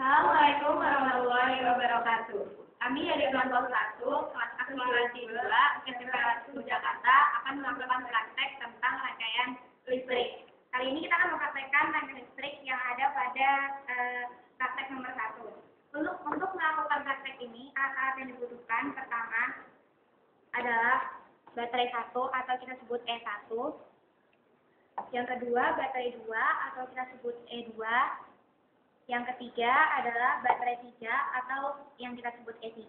Assalamualaikum warahmatullahi wabarakatuh. Kami dari kelompok 1, kelas akselerasi 2, SMP 1 Jakarta akan melakukan praktek tentang rangkaian listrik. Kali ini kita akan mempraktekkan rangkaian listrik yang ada pada praktek nomor 1. Untuk melakukan praktek ini, alat-alat yang dibutuhkan pertama adalah baterai 1 atau kita sebut E1. Yang kedua, baterai 2 atau kita sebut E2. Yang ketiga adalah baterai 3 atau yang kita sebut E3.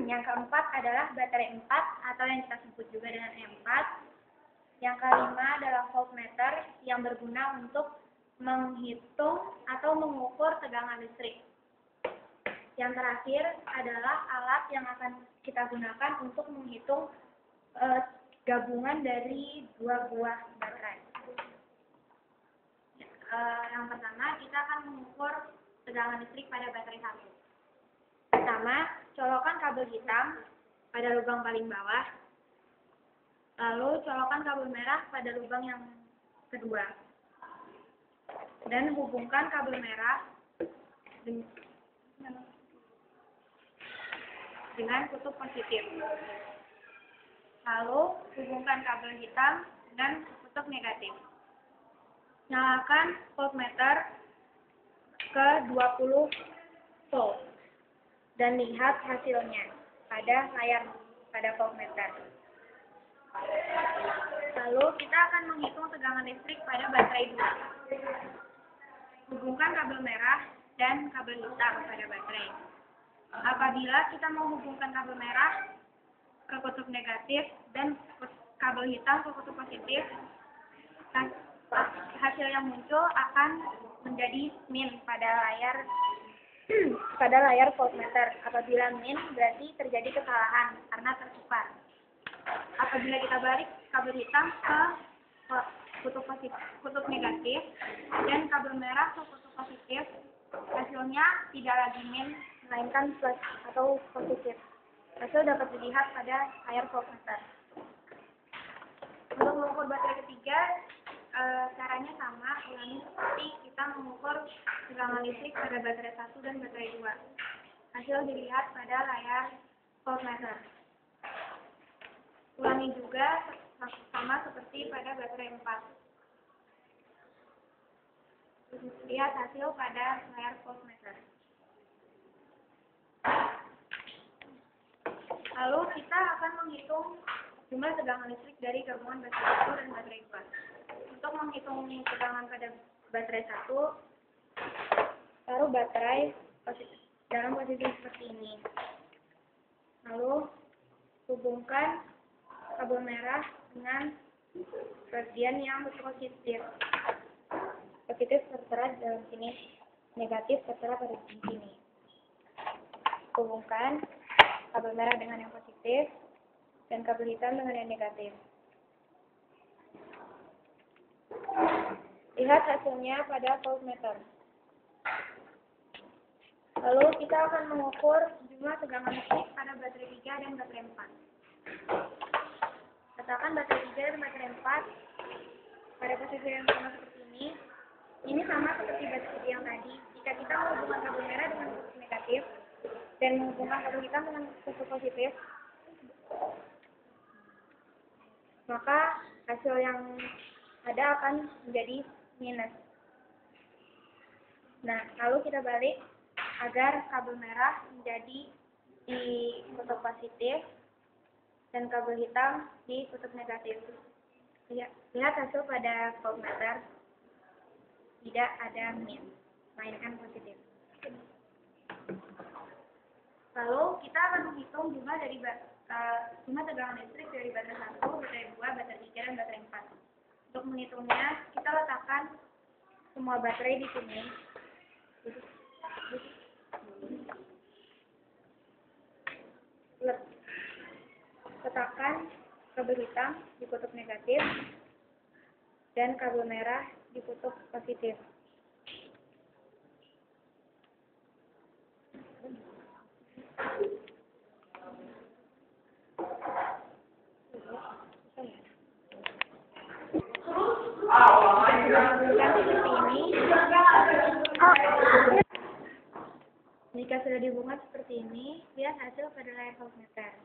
Yang keempat adalah baterai 4 atau yang kita sebut juga dengan E4. Yang kelima adalah voltmeter yang berguna untuk menghitung atau mengukur tegangan listrik. Yang terakhir adalah alat yang akan kita gunakan untuk menghitung gabungan dari dua buah baterai. Yang pertama, kita akan mengukur tegangan listrik pada baterai 1. Pertama, colokan kabel hitam pada lubang paling bawah, lalu colokan kabel merah pada lubang yang kedua, dan hubungkan kabel merah dengan kutub positif. Lalu hubungkan kabel hitam dengan kutub negatif. Nyalakan voltmeter ke 20 volt dan lihat hasilnya pada layar pada voltmeter. Lalu kita akan menghitung tegangan listrik pada baterai 2. Hubungkan kabel merah dan kabel hitam pada baterai. Apabila kita menghubungkan kabel merah ke kutub negatif dan kabel hitam ke kutub positif, hasil yang muncul akan menjadi min pada layar voltmeter. Apabila min berarti terjadi kesalahan karena tertukar. Apabila kita balik kabel hitam ke kutub negatif dan kabel merah ke kutub positif, hasilnya tidak lagi min melainkan plus atau positif. Hasil dapat dilihat pada layar voltmeter. Untuk mengukur baterai ketiga, caranya sama, ulangi seperti kita mengukur tegangan listrik pada baterai 1 dan baterai 2. Hasil dilihat pada layar voltmeter. Ulangi juga sama seperti pada baterai 4. Lihat hasil pada layar voltmeter. Lalu kita akan menghitung jumlah tegangan listrik dari gabungan baterai 1 dan baterai 2. Untuk menghitung tegangan pada baterai 1, taruh baterai dalam posisi seperti ini. Lalu hubungkan kabel merah dengan bagian yang positif. Positif tertera di dalam sini, negatif tertera pada sini. Hubungkan kabel merah dengan yang positif dan kabel hitam dengan yang negatif. Lihat hasilnya pada voltmeter. Lalu kita akan mengukur jumlah tegangan listrik pada baterai 3 dan baterai 4. Katakan baterai 3 dan baterai 4 pada posisi yang sama seperti ini. Ini sama seperti baterai yang tadi. Jika kita menghubungkan kabel merah dengan kutub negatif dan menghubungkan kabel hitam dengan kutub positif, maka hasil yang ada akan menjadi minus. Nah, lalu kita balik agar kabel merah menjadi di kutub positif dan kabel hitam di kutub negatif. Lihat hasil pada voltmeter, tidak ada min, melainkan positif. Lalu kita akan menghitung jumlah tegangan listrik dari baterai 1, baterai 2, baterai 3, dan baterai 4. Untuk menghitungnya, kita letakkan semua baterai di sini. Letakkan kabel hitam di kutub negatif dan kabel merah di kutub positif. Seperti ini. Jika sudah dibuka seperti ini, lihat hasil pada layar voltmeter.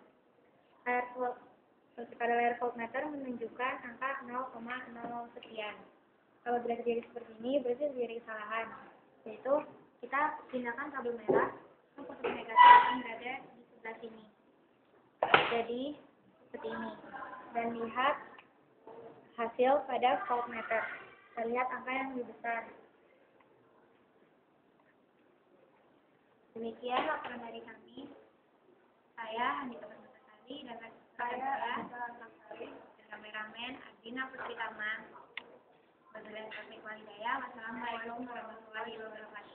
Pada layar voltmeter menunjukkan angka 0,00 sekian. Kalau bila terjadi seperti ini, berarti terjadi kesalahan. Yaitu, kita pindahkan kabel merah, positif negatif akan berada di sebelah sini. Jadi, seperti ini. Dan lihat hasil pada voltmeter. Kita lihat angka yang lebih besar. Demikian laporan dari kami. Saya Andika Permatasari dan saya dan kameramen Adina Putri Taman. Wassalamualaikum warahmatullahi wabarakatuh.